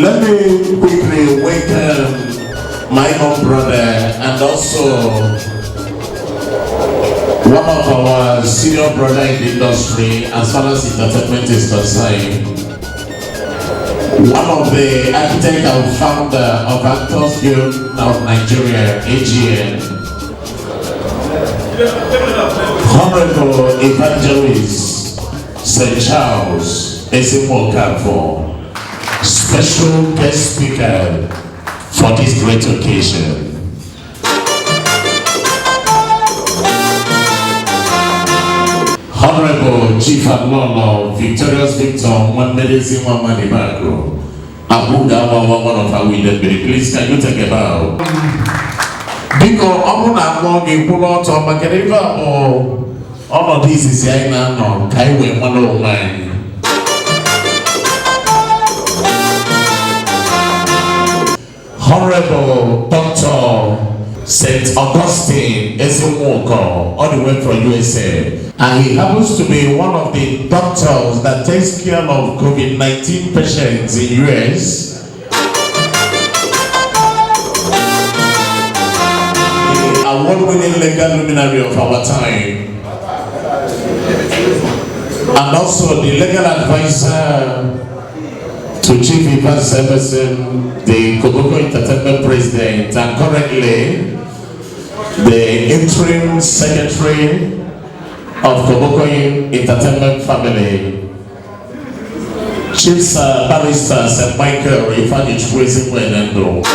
Let me quickly welcome my own brother and also one of our senior brother in the industry as far as entertainment is concerned. One of the architect and founder of Actors Guild of Nigeria, AGN. Honorable Evangelist St. Charles Esimokafo, special guest speaker for this great occasion. Honorable Chief Admiral Victorious Victor Mwamedezi Mwamadibago, Abuga one of our winners, please can you take a bow? Because I'm not going to pull out of my career or all of this is saying no, Kaiwe Mano. Honorable Dr. St. Augustine Esimoko, all the way from USA. And he happens to be one of the doctors that takes care of COVID-19 patients in US. The award-winning legal luminary of our time. And also the legal advisor to Chief Evans Emerson, the Koboko Entertainment President, and currently the interim secretary of Koboko Entertainment Family, Chief Barrister St. Michael Ifani Chukwueze Mwenendo.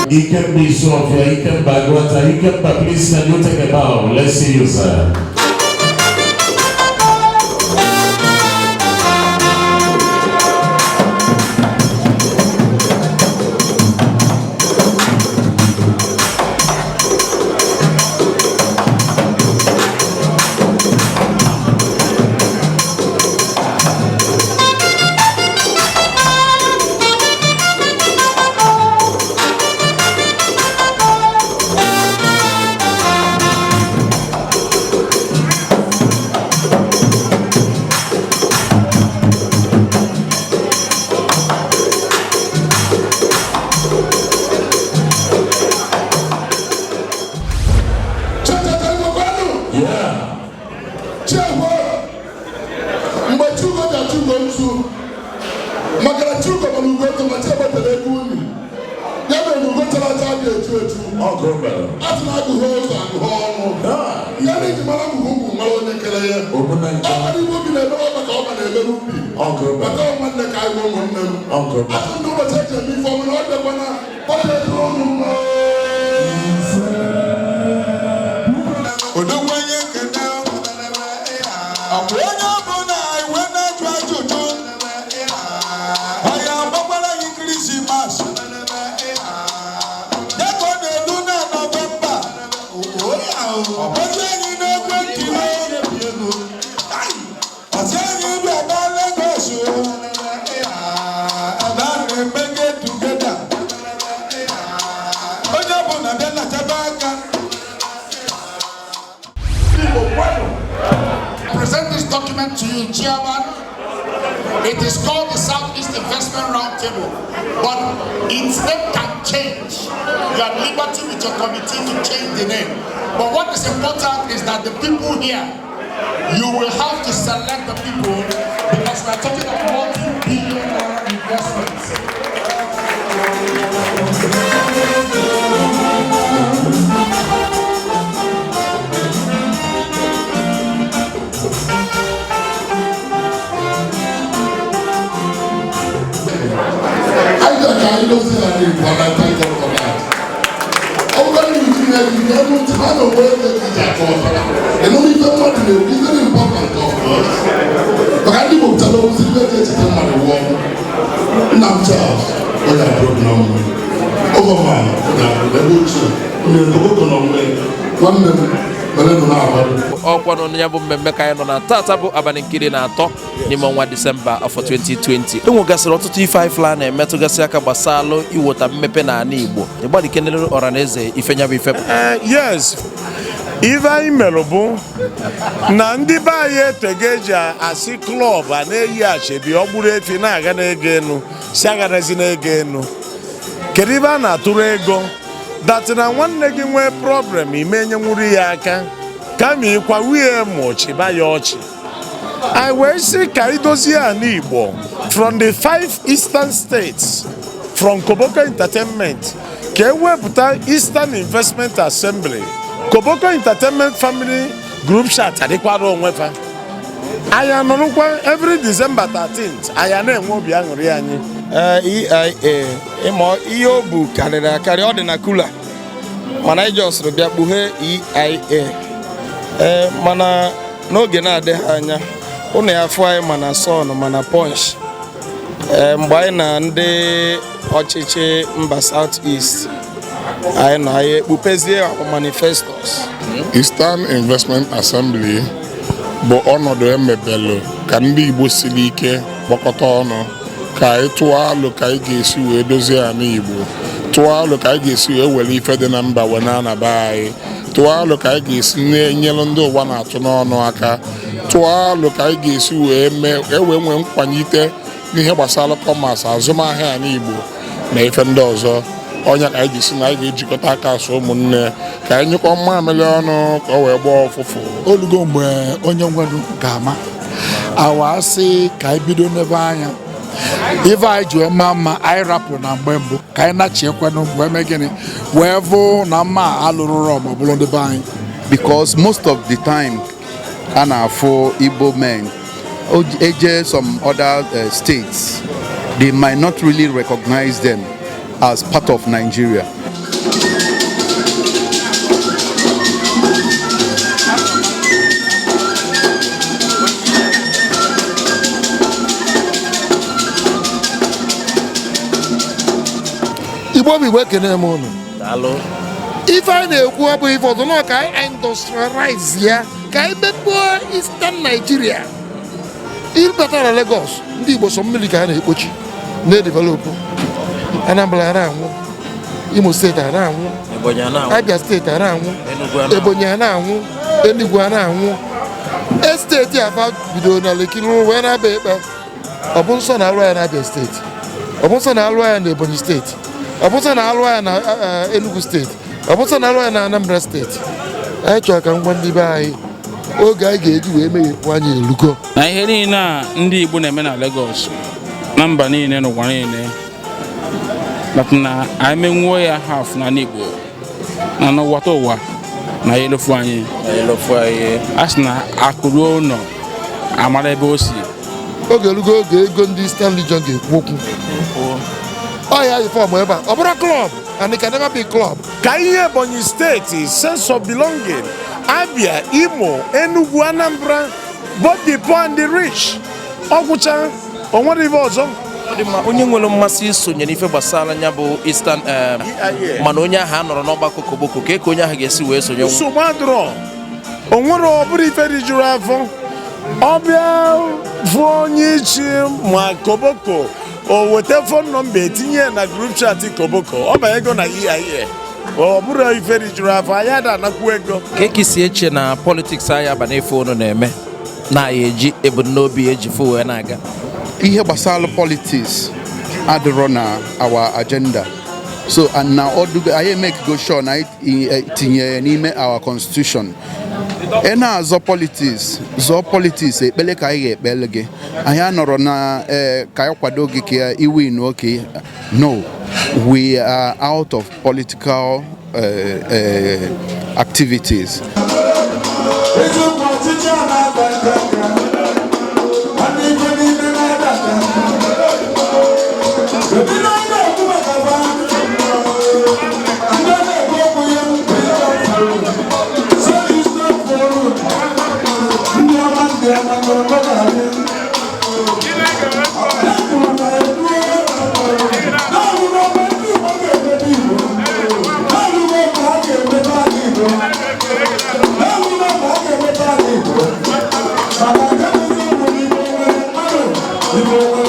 He can be Sophia, he can be Bagwata, he can be, please can you take a bow? Let's see you, sir. Present this document to you, Chairman. It is called the Southeast Investment Roundtable, but its name can change. You have liberty with your committee to change the name. But what is important is that the people here, you will have to select the people because we are talking about multi-billion-dollar investments. I don't say that but I thank God for that. Only you don't have a way to do that for us. And only the money is very important of us. But I didn't tell us to get the money warm. Now, Charles, what I broke down. Overman, the butcher, the book on way. 1 minute. Ọkwa no nya bụ mmemme ka anyị nọ na tata bụ abalị nkiri na atọ n'ime ọnwa Disemba afọ 2020. Enwegasịrị ọtụtụ ife anyị fla na-emetụgasị aka gbasalụ iwota mmepe na ala Igbo. Ịgbadike n'elu ọra na eze ifenya bụ ife. Yes. ife anyị mere bụ na ndị be anyị etego eji asị klọb a na-eyi achebi ọ gburu efi na-aga n'ego enu si agarazi n'ego enu. Kedu ibe a na-atụrụ ego datị na nwanne gị nwee problem imenye nwuru ya aka kama ịkwawie mụchiba ya ọchị. I wee sị ka idozie ala Igbo from the 5 eastern states from Koboko Entertainment ka ewepụta Eastern Investment Assembly Koboko Entertainment Family Group Chat adịkwara onwe fa. Anyị anọrụkwa every December 13th anyị na-enwe obi aṅụrị anyị. EIA ịma ihe o bu karịrị akarị ọ dị na kula mana anyị jọsịrị bịa kpughee EIA mana n'oge na-adịghị anya ụnụ ya afọ anyị mana Sun mana Punch mgbe anyị na ndị ọchịchị mba South East anyị nọ anyị ekpupezie manifestos. Eastern Investment Assembly bụ ọnọdụ emebelụ ka ndị Igbo siri ike kpọkọta ọnụ ka anyị tụọ alụ ka anyị ga-esi wee dozie ala Igbo, tụọ alụ ka anyị ga-esi wee were ife dị na mba wee na-anaba anyị, tụọ alụ ka anyị ga-esi na-enyere ndị ụwa na-atụ n'ọnụ aka, tụọ alụ ka anyị ga-esi wee nwee nkwanyite n'ihe gbasara kọmas azụmahịa ala Igbo na ife ndị ọzọ. Onye ka anyị ga-esi na anyị ga-ejikọta aka so ụmụnne ka anyị nyekọ mmamịrị ọnụ ka ọ wee gbaa ọfụfụ. Olugo mgbe onye nwere ga-ama awa asị ka anyị bido n'ebe anya ife anyị ji wee maa mma anyị rapụ na mgbe mbụ ka anyị nachiekwanụ wee mee gịnị wee vụ na mma alụrụrọ ma ọ bụrụ ndị be anyị. Because most of the time a na-afụ Igbo men eje some other states, they might not really recognize them as part of Nigeria. Igbo bụ Igbo ekene m unu. Ife anyị na-ekwu ọ bụ ife ọzọ na ka anyị industrialize ya ka anyị mepee Eastern Nigeria. Ịbata na Lagos ndị Igbo so mmiri ka ha na-ekpochi na-edevelopụ. Anambra a na-anwụ, Imo steeti a na-anwụ, Abia steeti a na-anwụ, Ebonyi a na-anwụ, Enugu a na-anwụ. Esteti afa bidoro na Lekki wee na-aba ekpe. Ọ bụ nsọ na-alụ ya na Abia steeti, ọ bụ nsọ na-alụ ya na Ebonyi steeti, ọ bụ nsọ na-alụ ya na Enugu steeti, ọ bụ nsọ na-alụ ya na Anambra steeti. Anyị chọrọ ka ngwa ndị be anyị oge anyị ga-eji wee meghepụ anyị elugo. Na ihe niile a ndị Igbo na-eme na Lagos na mba niile n'ụwa niile na anyị menwuo ya half na Igbo na n'ụwata ụwa na elofu anyị a sị na akụruo ụlọ amara ebe o si. Oge elugo oge ego ndị Eastern Region ga-ekwu okwu. Ọ ya fọm ebe a ọ bụrụ klọb and it can never be club. Ka ihe Ebonyi steeti sense of belonging, Abia, Imo, Enugu, Anambra, both the poor and the rich. Ọ gwụcha o nwere ibe ọzọ. Onye nwere mmasị isonye n'ife gbasara anya bụ Eastern mana onye ahụ anọrọ n'ọgbakọ Koboko ka onye ahụ ga-esi wee sonye. Nsogbu adịrọ o nwere ọ bụrụ ife rijuru afọ ọ bịa bụ onye ichi ma Koboko o weta fon nọmba etinye na group chat Koboko ọ banye ego na EIA ọ bụrụ ife rijuru afọ anyị ada anakwu ego. Ka ekisi eche na politiks anyị aba n'ife unu na-eme na anyị eji ebumnobi ejifu wee na-aga. Ihe gbasara politics adịrọ na our agenda, so and na anyị make go sure na tinye n'ime our constitution. Na-azọ politics ekpele ka anyị ga-ekpele gị anyị anọrọ na ka anyị kwado gị ka iwin oke. No, we are out of political activities. People